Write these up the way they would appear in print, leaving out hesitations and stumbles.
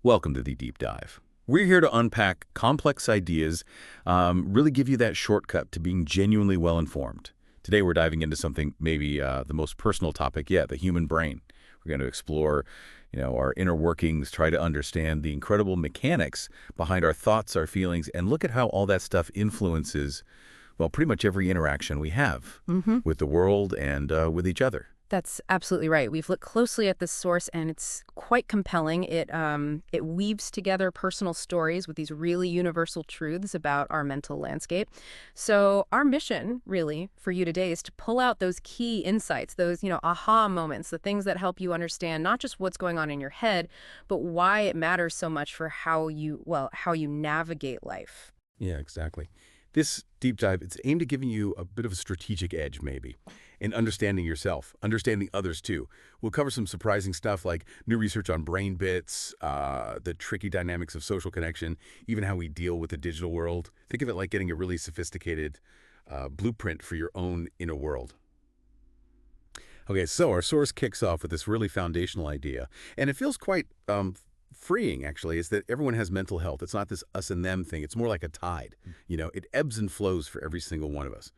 Welcome to the Deep Dive. We're here to unpack complex ideas, really give you that shortcut to being genuinely well-informed. Today we're diving into something maybe the most personal topic yet, the human brain. We're going to explore, our inner workings, try to understand the incredible mechanics behind our thoughts, our feelings, and look at how all that stuff influences, well, pretty much every interaction we have with the world and with each other. That's absolutely right. We've looked closely at this source, and it's quite compelling. It weaves together personal stories with these really universal truths about our mental landscape. So our mission, really, for you today is to pull out those key insights, those, aha moments, the things that help you understand not just what's going on in your head, but why it matters so much for how you navigate life. Yeah, exactly. This deep dive, it's aimed at giving you a bit of a strategic edge, maybe, in understanding yourself, understanding others, too. We'll cover some surprising stuff like new research on brain bits, the tricky dynamics of social connection, even how we deal with the digital world. Think of it like getting a really sophisticated blueprint for your own inner world. Okay, so our source kicks off with this really foundational idea, and it feels quite freeing, actually, is that everyone has mental health. It's not this us and them thing. It's more like a tide. It ebbs and flows for every single one of us.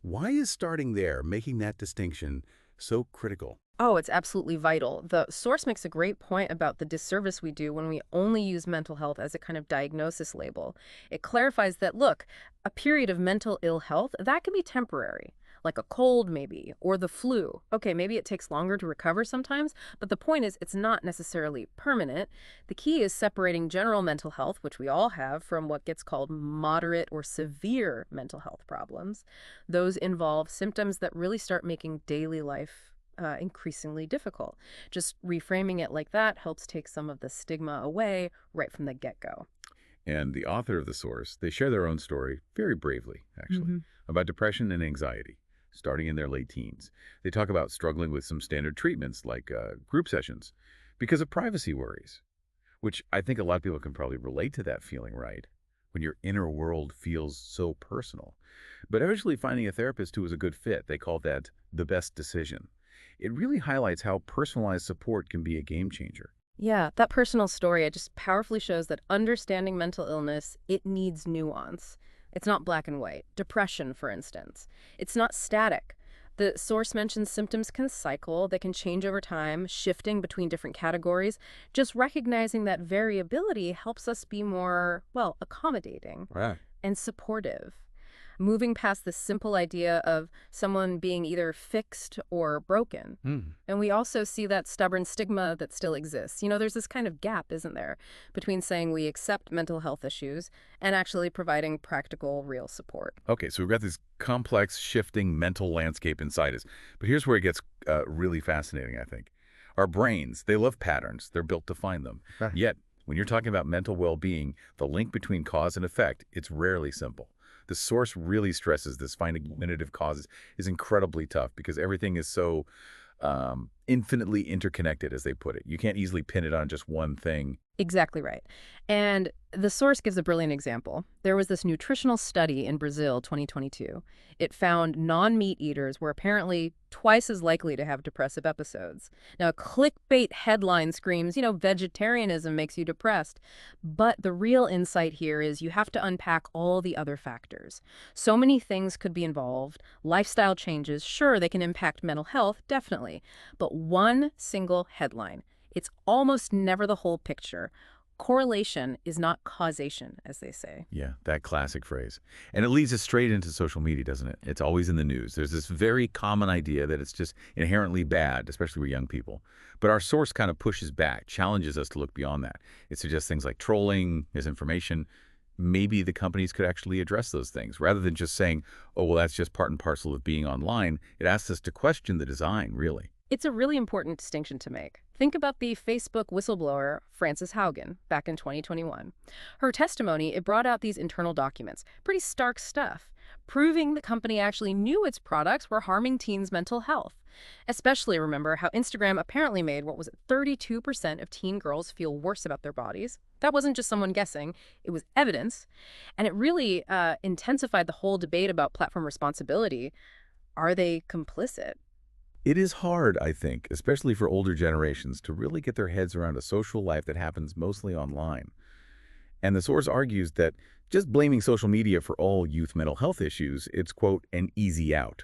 Why is starting there, making that distinction, so critical? Oh, it's absolutely vital. The source makes a great point about the disservice we do when we only use mental health as a kind of diagnosis label. It clarifies that, look, a period of mental ill health, that can be temporary, like a cold maybe, or the flu. Okay, maybe it takes longer to recover sometimes, but the point is it's not necessarily permanent. The key is separating general mental health, which we all have, from what gets called moderate or severe mental health problems. Those involve symptoms that really start making daily life increasingly difficult. Just reframing it like that helps take some of the stigma away right from the get-go. And the author of the source, they share their own story very bravely, actually, about depression and anxiety, starting in their late teens. They talk about struggling with some standard treatments like group sessions because of privacy worries, which I think a lot of people can probably relate to that feeling, right? When your inner world feels so personal. But eventually finding a therapist who was a good fit, they call that the best decision. It really highlights how personalized support can be a game changer. Yeah, that personal story, it just powerfully shows that understanding mental illness, it needs nuance. It's not black and white. Depression, for instance. It's not static. The source mentions symptoms can cycle, they can change over time, shifting between different categories. Just recognizing that variability helps us be more, accommodating Right. and supportive. Moving past the simple idea of someone being either fixed or broken. And we also see that stubborn stigma that still exists. There's this kind of gap, isn't there, between saying we accept mental health issues and actually providing practical, real support. Okay, so we've got this complex, shifting mental landscape inside us. But here's where it gets really fascinating, I think. Our brains, they love patterns. They're built to find them. Right. Yet, when you're talking about mental well-being, the link between cause and effect, it's rarely simple. The source really stresses this. Finding definitive causes is incredibly tough because everything is so infinitely interconnected, as they put it. You can't easily pin it on just one thing. Exactly right. And the source gives a brilliant example. There was this nutritional study in Brazil, 2022. It found non-meat eaters were apparently twice as likely to have depressive episodes. Now, a clickbait headline screams, vegetarianism makes you depressed. But the real insight here is you have to unpack all the other factors. So many things could be involved. Lifestyle changes, sure, they can impact mental health, definitely. But one single headline. It's almost never the whole picture. Correlation is not causation, as they say. Yeah, that classic phrase. And it leads us straight into social media, doesn't it? It's always in the news. There's this very common idea that it's just inherently bad, especially with young people. But our source kind of pushes back, challenges us to look beyond that. It suggests things like trolling, misinformation. Maybe the companies could actually address those things. Rather than just saying, oh, well, that's just part and parcel of being online, it asks us to question the design, really. It's a really important distinction to make. Think about the Facebook whistleblower, Frances Haugen, back in 2021. Her testimony, it brought out these internal documents, pretty stark stuff, proving the company actually knew its products were harming teens' mental health. Especially remember how Instagram apparently made, 32% of teen girls feel worse about their bodies. That wasn't just someone guessing, it was evidence. And it really intensified the whole debate about platform responsibility. Are they complicit? It is hard, I think, especially for older generations, to really get their heads around a social life that happens mostly online. And the source argues that just blaming social media for all youth mental health issues, it's, quote, an easy out.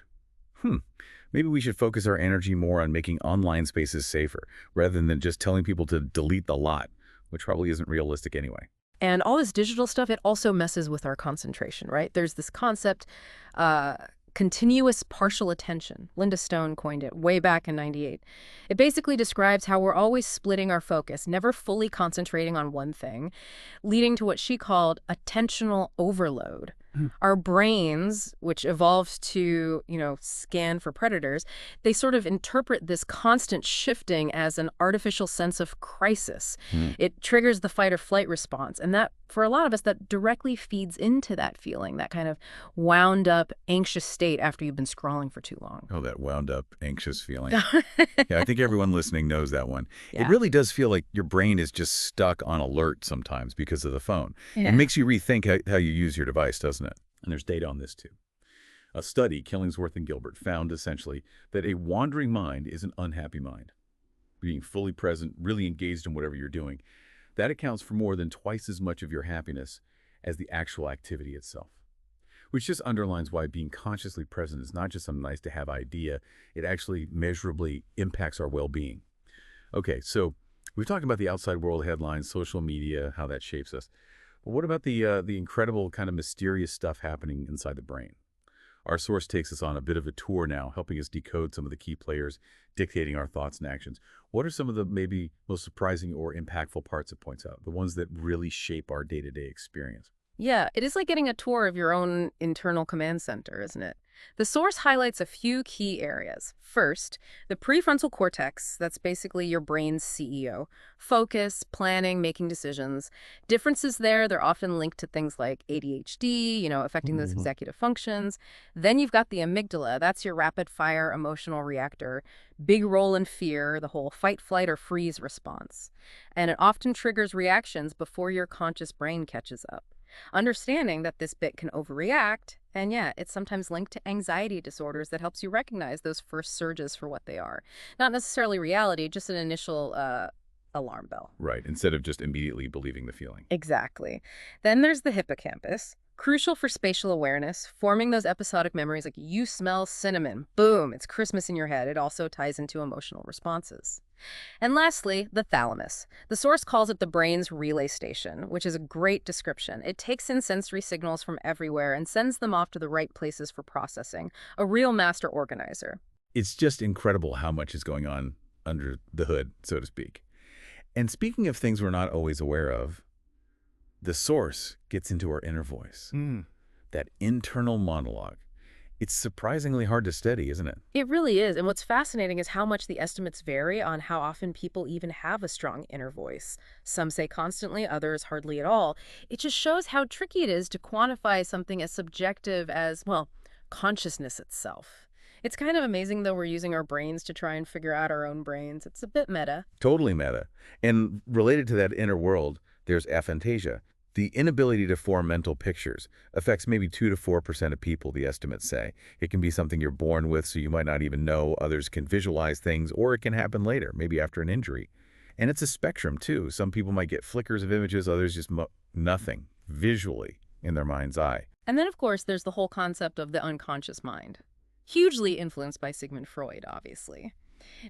Maybe we should focus our energy more on making online spaces safer, rather than just telling people to delete the lot, which probably isn't realistic anyway. And all this digital stuff, it also messes with our concentration, right? There's this concept, continuous partial attention. Linda Stone coined it way back in '98. It basically describes how we're always splitting our focus, never fully concentrating on one thing, leading to what she called attentional overload. Our brains, which evolved to, scan for predators, they sort of interpret this constant shifting as an artificial sense of crisis. It triggers the fight or flight response. And that, for a lot of us, that directly feeds into that feeling, that kind of wound up, anxious state after you've been scrolling for too long. Oh, that wound up, anxious feeling. Yeah, I think everyone listening knows that one. Yeah. It really does feel like your brain is just stuck on alert sometimes because of the phone. Yeah. It makes you rethink how you use your device, doesn't it? And there's data on this, too. A study, Killingsworth and Gilbert, found essentially that a wandering mind is an unhappy mind. Being fully present, really engaged in whatever you're doing, that accounts for more than twice as much of your happiness as the actual activity itself. Which just underlines why being consciously present is not just some nice-to-have idea. It actually measurably impacts our well-being. Okay, so we've talked about the outside world headlines, social media, how that shapes us. But what about the incredible kind of mysterious stuff happening inside the brain? Our source takes us on a bit of a tour now, helping us decode some of the key players dictating our thoughts and actions. What are some of the maybe most surprising or impactful parts it points out, the ones that really shape our day-to-day experience? Yeah, it is like getting a tour of your own internal command center, isn't it? The source highlights a few key areas. First, the prefrontal cortex, that's basically your brain's CEO. Focus, planning, making decisions. Differences there, they're often linked to things like ADHD, affecting those executive functions. Then you've got the amygdala, that's your rapid-fire emotional reactor. Big role in fear, the whole fight, flight, or freeze response. And it often triggers reactions before your conscious brain catches up. Understanding that this bit can overreact, and yeah, it's sometimes linked to anxiety disorders that helps you recognize those first surges for what they are. Not necessarily reality, just an initial alarm bell. Right, instead of just immediately believing the feeling. Exactly. Then there's the hippocampus, crucial for spatial awareness, forming those episodic memories like you smell cinnamon. Boom, it's Christmas in your head. It also ties into emotional responses. And lastly, the thalamus. The source calls it the brain's relay station, which is a great description. It takes in sensory signals from everywhere and sends them off to the right places for processing. A real master organizer. It's just incredible how much is going on under the hood, so to speak. And speaking of things we're not always aware of, the source gets into our inner voice. That internal monologue. It's surprisingly hard to study, isn't it? It really is. And what's fascinating is how much the estimates vary on how often people even have a strong inner voice. Some say constantly, others hardly at all. It just shows how tricky it is to quantify something as subjective as, consciousness itself. It's kind of amazing, though, we're using our brains to try and figure out our own brains. It's a bit meta. Totally meta. And related to that inner world, there's aphantasia. The inability to form mental pictures affects maybe 2 to 4% of people, the estimates say. It can be something you're born with, so you might not even know. Others can visualize things, or it can happen later, maybe after an injury. And it's a spectrum, too. Some people might get flickers of images, others just nothing, visually, in their mind's eye. And then, of course, there's the whole concept of the unconscious mind. Hugely influenced by Sigmund Freud, obviously.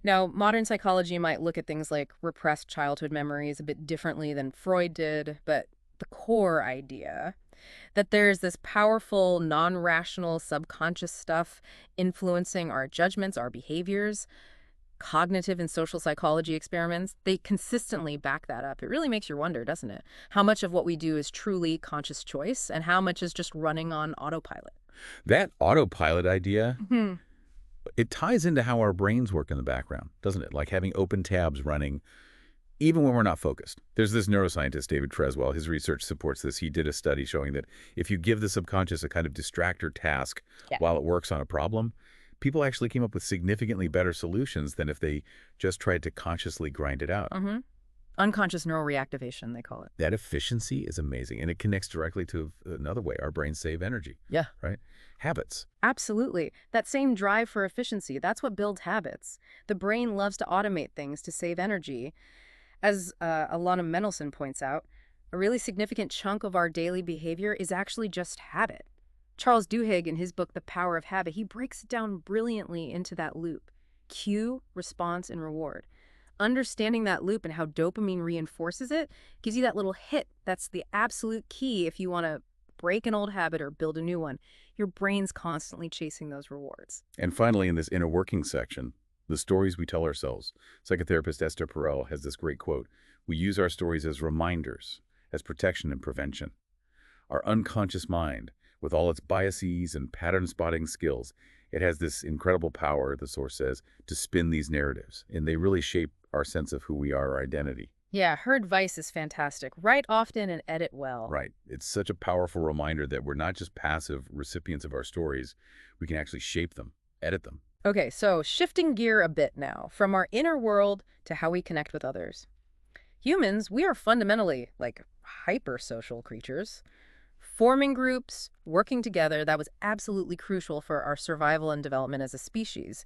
Now, modern psychology might look at things like repressed childhood memories a bit differently than Freud did, but the core idea that there's this powerful, non-rational, subconscious stuff influencing our judgments, our behaviors, cognitive and social psychology experiments, they consistently back that up. It really makes you wonder, doesn't it? How much of what we do is truly conscious choice and how much is just running on autopilot? That autopilot idea, it ties into how our brains work in the background, doesn't it? Like having open tabs running even when we're not focused. There's this neuroscientist, David Treswell. His research supports this. He did a study showing that if you give the subconscious a kind of distractor task while it works on a problem, people actually came up with significantly better solutions than if they just tried to consciously grind it out. Unconscious neural reactivation, they call it. That efficiency is amazing, and it connects directly to another way our brains save energy. Yeah. Right? Habits. Absolutely. That same drive for efficiency, that's what builds habits. The brain loves to automate things to save energy. As Alana Mendelsohn points out, a really significant chunk of our daily behavior is actually just habit. Charles Duhigg, in his book, The Power of Habit, he breaks it down brilliantly into that loop. Cue, response, and reward. Understanding that loop and how dopamine reinforces it gives you that little hit. That's the absolute key if you want to break an old habit or build a new one. Your brain's constantly chasing those rewards. And finally, in this inner working section, the stories we tell ourselves. Psychotherapist Esther Perel has this great quote: "We use our stories as reminders, as protection and prevention." Our unconscious mind, with all its biases and pattern-spotting skills, it has this incredible power, the source says, to spin these narratives, and they really shape our sense of who we are, our identity. Yeah, her advice is fantastic. Write often and edit well. Right. It's such a powerful reminder that we're not just passive recipients of our stories. We can actually shape them, edit them. Okay, so shifting gear a bit now, from our inner world to how we connect with others. Humans, we are fundamentally, like, hyper-social creatures. Forming groups, working together, that was absolutely crucial for our survival and development as a species.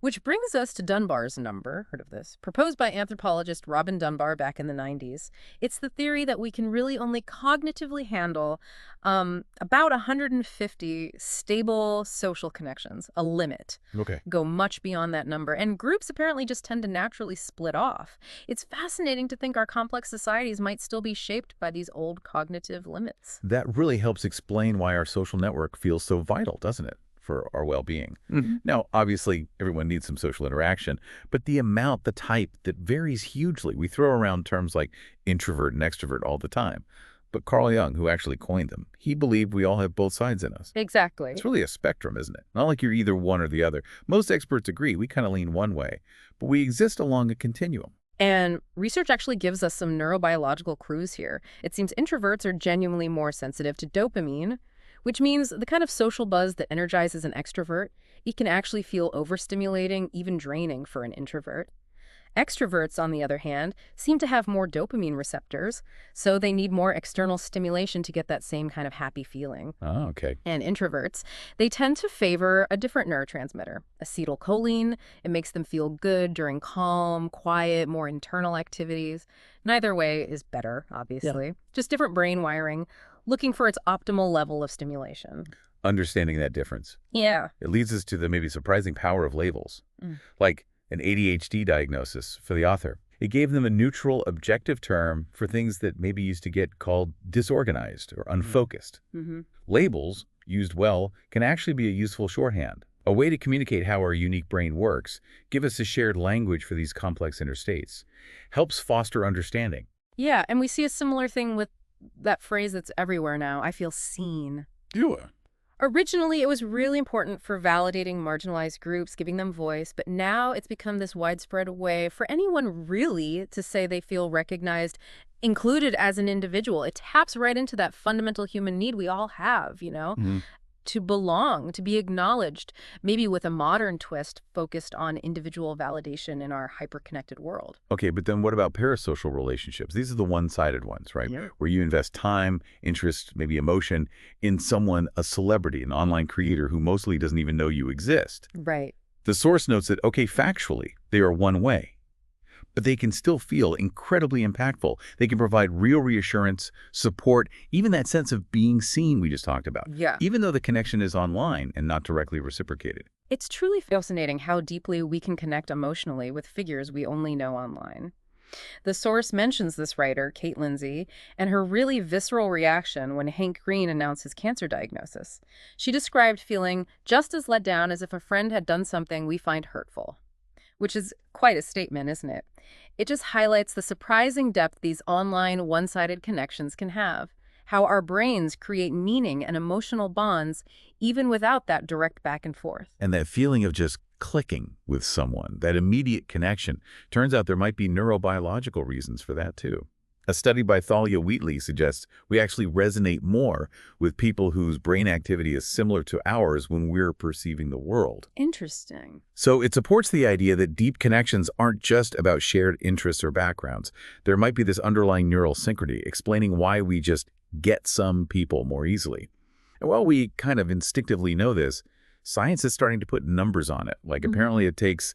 Which brings us to Dunbar's number, heard of this, proposed by anthropologist Robin Dunbar back in the 90s. It's the theory that we can really only cognitively handle about 150 stable social connections, a limit. Okay. Go much beyond that number, and groups apparently just tend to naturally split off. It's fascinating to think our complex societies might still be shaped by these old cognitive limits. That really helps explain why our social network feels so vital, doesn't it, for our well-being? Mm-hmm. Now, obviously, everyone needs some social interaction, but the amount, the type, that varies hugely. We throw around terms like introvert and extrovert all the time. But Carl Jung, who actually coined them, he believed we all have both sides in us. Exactly. It's really a spectrum, isn't it? Not like you're either one or the other. Most experts agree we kind of lean one way, but we exist along a continuum. And research actually gives us some neurobiological clues here. It seems introverts are genuinely more sensitive to dopamine, which means the kind of social buzz that energizes an extrovert, it can actually feel overstimulating, even draining for an introvert. Extroverts, on the other hand, seem to have more dopamine receptors, so they need more external stimulation to get that same kind of happy feeling. Oh, okay. And introverts, they tend to favor a different neurotransmitter, acetylcholine. It makes them feel good during calm, quiet, more internal activities. Neither way is better, obviously. Yeah. Just different brain wiring, looking for its optimal level of stimulation. Understanding that difference. Yeah. It leads us to the maybe surprising power of labels. Like an ADHD diagnosis for the author. It gave them a neutral, objective term for things that maybe used to get called disorganized or unfocused. Mm-hmm. Labels, used well, can actually be a useful shorthand, a way to communicate how our unique brain works, give us a shared language for these complex interstates, helps foster understanding. Yeah, and we see a similar thing with that phrase that's everywhere now, I feel seen. Yeah. Originally, it was really important for validating marginalized groups, giving them voice, but now it's become this widespread way for anyone really to say they feel recognized, included as an individual. It taps right into that fundamental human need we all have, you know, to belong, to be acknowledged, maybe with a modern twist focused on individual validation in our hyper-connected world. Okay, but then what about parasocial relationships? These are the one-sided ones, right? Yeah. Where you invest time, interest, maybe emotion in someone, a celebrity, an online creator who mostly doesn't even know you exist. Right. The source notes that, okay, factually, they are one way, but they can still feel incredibly impactful. They can provide real reassurance, support, even that sense of being seen we just talked about, Yeah. even though the connection is online and not directly reciprocated. It's truly fascinating how deeply we can connect emotionally with figures we only know online. The source mentions this writer, Kate Lindsay, and her really visceral reaction when Hank Green announced his cancer diagnosis. She described feeling just as let down as if a friend had done something we find hurtful. Which is quite a statement, isn't it? It just highlights the surprising depth these online one-sided connections can have, how our brains create meaning and emotional bonds even without that direct back and forth. And that feeling of just clicking with someone, that immediate connection, turns out there might be neurobiological reasons for that too. A study by Thalia Wheatley suggests we actually resonate more with people whose brain activity is similar to ours when we're perceiving the world. Interesting. So it supports the idea that deep connections aren't just about shared interests or backgrounds. There might be this underlying neural synchrony explaining why we just get some people more easily. And while we kind of instinctively know this, science is starting to put numbers on it. Like apparently it takes,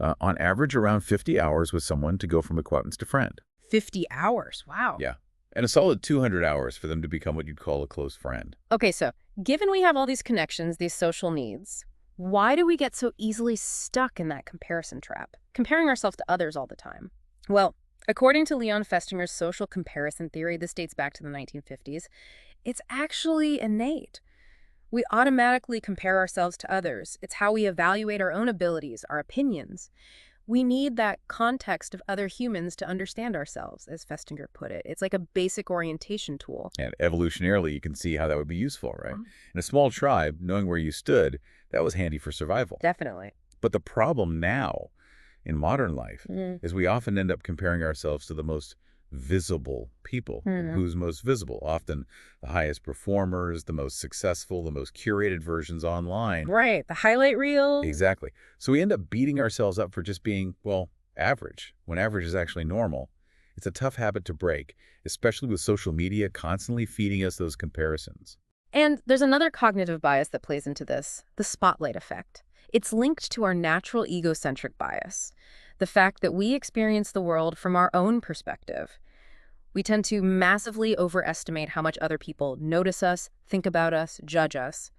on average, around 50 hours with someone to go from acquaintance to friend. 50 hours. Wow. Yeah. And a solid 200 hours for them to become what you'd call a close friend. Okay, so given we have all these connections, these social needs, why do we get so easily stuck in that comparison trap, comparing ourselves to others all the time? Well, according to Leon Festinger's social comparison theory, this dates back to the 1950s, it's actually innate. We automatically compare ourselves to others. It's how we evaluate our own abilities, our opinions. We need that context of other humans to understand ourselves, as Festinger put it. It's like a basic orientation tool. And evolutionarily, you can see how that would be useful, right? In a small tribe, knowing where you stood, that was handy for survival. Definitely. But the problem now, in modern life, is we often end up comparing ourselves to the most visible people. Who's most visible? Often the highest performers, the most successful, the most curated versions online. Right, the highlight reel. Exactly. So we end up beating ourselves up for just being, well, average, when average is actually normal. It's a tough habit to break, especially with social media constantly feeding us those comparisons. And there's another cognitive bias that plays into this, the spotlight effect. It's linked to our natural egocentric bias, the fact that we experience the world from our own perspective. We tend to massively overestimate how much other people notice us, think about us, judge us.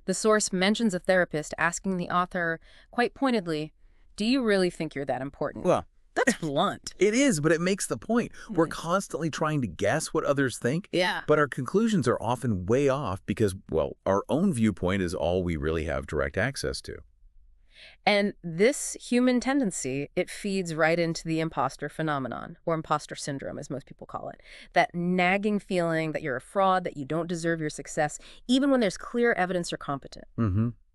The source mentions a therapist asking the author, quite pointedly, "Do you really think you're that important?" Well, That's blunt. it is, but it makes the point. We're constantly trying to guess what others think, Yeah. but our conclusions are often way off because, well, our own viewpoint is all we really have direct access to. And this human tendency, it feeds right into the imposter phenomenon, or imposter syndrome, as most people call it. That nagging feeling that you're a fraud, that you don't deserve your success, even when there's clear evidence you're competent.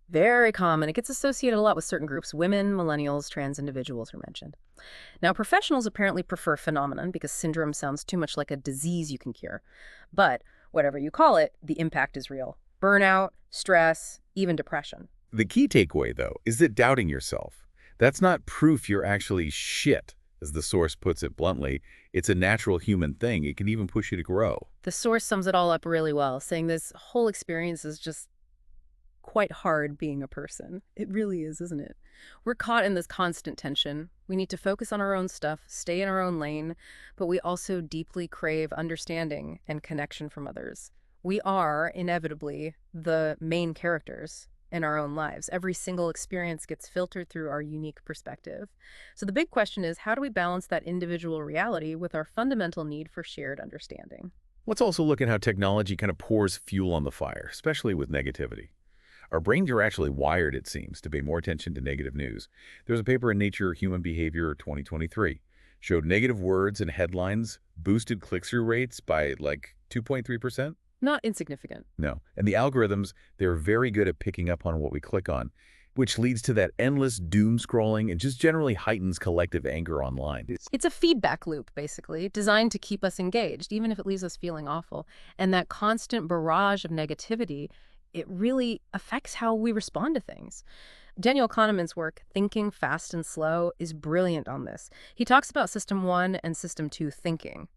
Very common. It gets associated a lot with certain groups. Women, millennials, trans individuals are mentioned. Now, professionals apparently prefer phenomenon because syndrome sounds too much like a disease you can cure. But whatever you call it, the impact is real. Burnout, stress, even depression. The key takeaway, though, is that doubting yourself, that's not proof you're actually shit, as the source puts it bluntly. It's a natural human thing. It can even push you to grow. The source sums it all up really well, saying this whole experience is just quite hard being a person. It really is, isn't it? We're caught in this constant tension. We need to focus on our own stuff, stay in our own lane, but we also deeply crave understanding and connection from others. We are, inevitably, the main characters in our own lives. Every single experience gets filtered through our unique perspective. So the big question is, how do we balance that individual reality with our fundamental need for shared understanding? Let's also look at how technology kind of pours fuel on the fire, especially with negativity. Our brains are actually wired, it seems, to pay more attention to negative news. There's a paper in Nature Human Behavior 2023 showed negative words and headlines boosted click-through rates by like 2.3%. Not insignificant. No. And the algorithms, they're very good at picking up on what we click on, which leads to that endless doom scrolling and just generally heightens collective anger online. It's a feedback loop, basically, designed to keep us engaged, even if it leaves us feeling awful. And that constant barrage of negativity, it really affects how we respond to things. Daniel Kahneman's work, Thinking Fast and Slow, is brilliant on this. He talks about System 1 and System 2 thinking.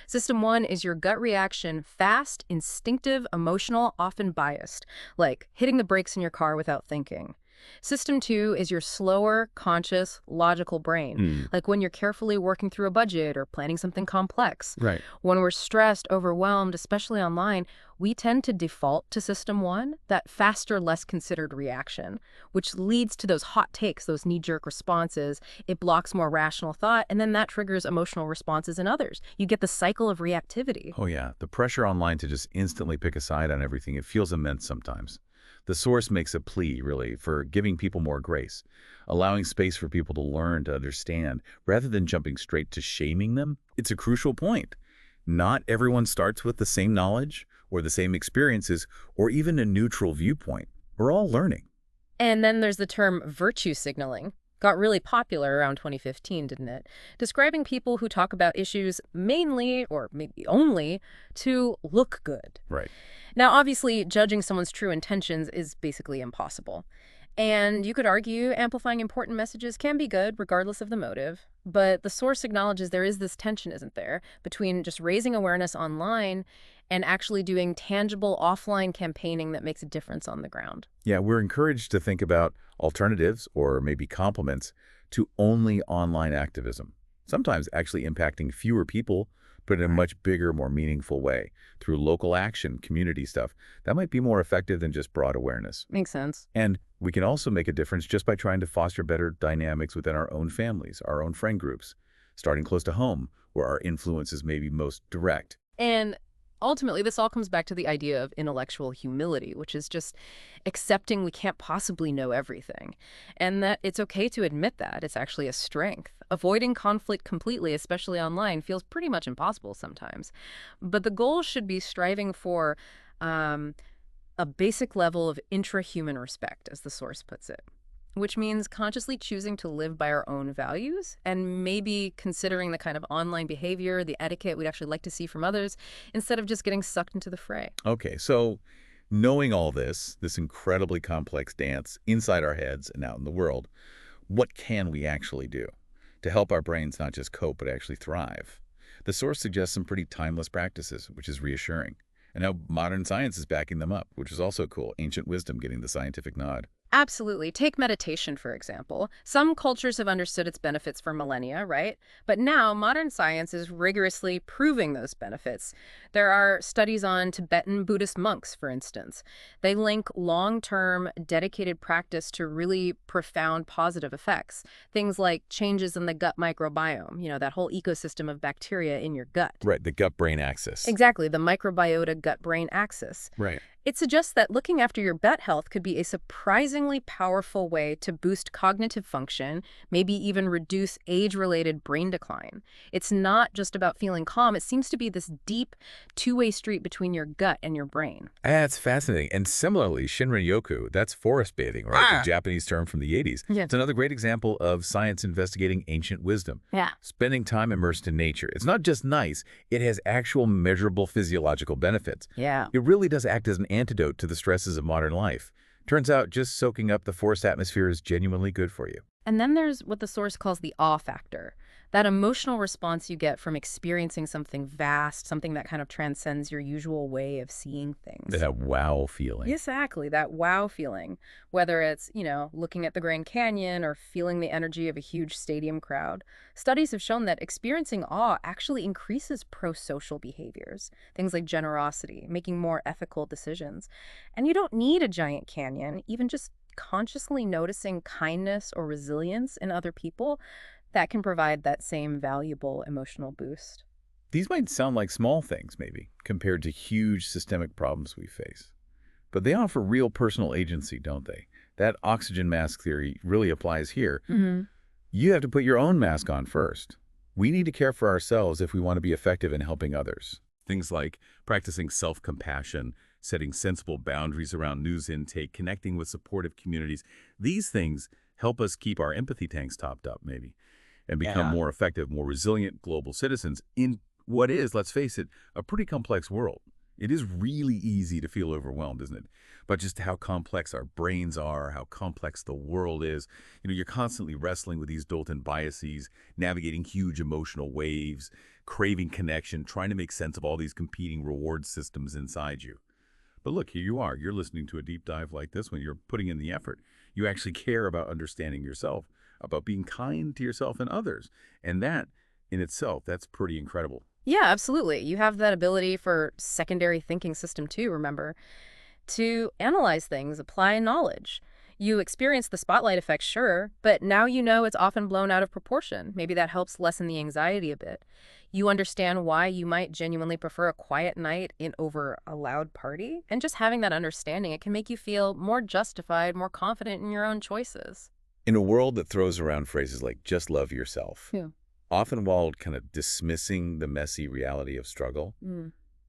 System 1 is your gut reaction, fast, instinctive, emotional, often biased, like hitting the brakes in your car without thinking. System 2 is your slower, conscious, logical brain, like when you're carefully working through a budget or planning something complex. Right. When we're stressed, overwhelmed, especially online, we tend to default to System 1, that faster, less considered reaction, which leads to those hot takes, those knee-jerk responses. It blocks more rational thought, and then that triggers emotional responses in others. You get the cycle of reactivity. Oh, yeah. The pressure online to just instantly pick a side on everything, it feels immense sometimes. The source makes a plea, really, for giving people more grace, allowing space for people to learn, to understand, rather than jumping straight to shaming them. It's a crucial point. Not everyone starts with the same knowledge or the same experiences or even a neutral viewpoint. We're all learning. And then there's the term virtue signaling. got really popular around 2015, didn't it? Describing people who talk about issues mainly, or maybe only, to look good. Right. Now, obviously, judging someone's true intentions is basically impossible. And you could argue amplifying important messages can be good, regardless of the motive. But the source acknowledges there is this tension, isn't there, between just raising awareness online and actually doing tangible offline campaigning that makes a difference on the ground. Yeah, we're encouraged to think about alternatives or maybe complements to only online activism, sometimes actually impacting fewer people, but in a much bigger, more meaningful way through local action, community stuff. That might be more effective than just broad awareness. Makes sense. And we can also make a difference just by trying to foster better dynamics within our own families, our own friend groups, starting close to home, where our influence is maybe most direct. And ultimately, this all comes back to the idea of intellectual humility, which is just accepting we can't possibly know everything, and that it's okay to admit that. It's actually a strength. Avoiding conflict completely, especially online, feels pretty much impossible sometimes. But the goal should be striving for a basic level of intrahuman respect, as the source puts it, which means consciously choosing to live by our own values and maybe considering the kind of online behavior, the etiquette we'd actually like to see from others, instead of just getting sucked into the fray. Okay, so knowing all this incredibly complex dance inside our heads and out in the world, what can we actually do to help our brains not just cope, but actually thrive? The source suggests some pretty timeless practices, which is reassuring. And how modern science is backing them up, which is also cool. Ancient wisdom getting the scientific nod. Absolutely. Take meditation, for example. Some cultures have understood its benefits for millennia, right? But now modern science is rigorously proving those benefits. There are studies on Tibetan Buddhist monks, for instance. They link long-term, dedicated practice to really profound positive effects. Things like changes in the gut microbiome, that whole ecosystem of bacteria in your gut. Right, the gut-brain axis. Exactly, the microbiota gut-brain axis. Right. It suggests that looking after your gut health could be a surprisingly powerful way to boost cognitive function, maybe even reduce age-related brain decline. It's not just about feeling calm. It seems to be this deep, two-way street between your gut and your brain. That's fascinating. And similarly, Shinrin-yoku, that's forest bathing, right? The Japanese term from the 80s. Yeah. It's another great example of science investigating ancient wisdom. Yeah. Spending time immersed in nature. It's not just nice, it has actual measurable physiological benefits. Yeah. It really does act as an antidote to the stresses of modern life. Turns out just soaking up the forest atmosphere is genuinely good for you. And then there's what the source calls the awe factor. That emotional response you get from experiencing something vast, something that kind of transcends your usual way of seeing things. That wow feeling. Exactly, that wow feeling. Whether it's, looking at the Grand Canyon or feeling the energy of a huge stadium crowd. Studies have shown that experiencing awe actually increases pro-social behaviors. Things like generosity, making more ethical decisions. And you don't need a giant canyon, even just consciously noticing kindness or resilience in other people, that can provide that same valuable emotional boost. These might sound like small things, maybe, compared to huge systemic problems we face. But they offer real personal agency, don't they? That oxygen mask theory really applies here. Mm-hmm. You have to put your own mask on first. We need to care for ourselves if we want to be effective in helping others. Things like practicing self-compassion, setting sensible boundaries around news intake, connecting with supportive communities. These things help us keep our empathy tanks topped up, maybe, and become more effective, more resilient global citizens in what is, let's face it, a pretty complex world. It is really easy to feel overwhelmed, isn't it? But just how complex our brains are, how complex the world is. You're constantly wrestling with these built-in biases, navigating huge emotional waves, craving connection, trying to make sense of all these competing reward systems inside you. But look, here you are. You're listening to a deep dive like this one. You're putting in the effort. You actually care about understanding yourself, about being kind to yourself and others. And that, in itself, that's pretty incredible. Yeah, absolutely. You have that ability for secondary thinking system too, remember, to analyze things, apply knowledge. You experience the spotlight effect, sure, but now you know it's often blown out of proportion. Maybe that helps lessen the anxiety a bit. You understand why you might genuinely prefer a quiet night over a loud party. And just having that understanding, it can make you feel more justified, more confident in your own choices. In a world that throws around phrases like just love yourself, often while kind of dismissing the messy reality of struggle,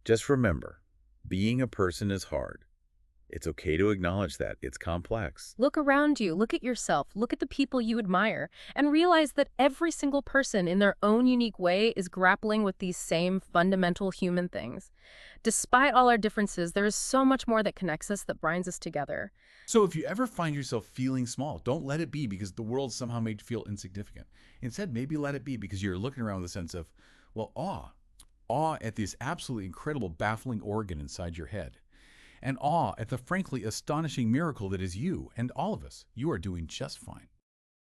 just remember, being a person is hard, It's okay to acknowledge that. It's complex. Look around you, look at yourself, look at the people you admire, and realize that every single person in their own unique way is grappling with these same fundamental human things. Despite all our differences, there is so much more that connects us, that binds us together. So if you ever find yourself feeling small, don't let it be because the world somehow made you feel insignificant. Instead, maybe let it be because you're looking around with a sense of, well, awe. Awe at this absolutely incredible, baffling organ inside your head. And awe at the frankly astonishing miracle that is you and all of us. You are doing just fine.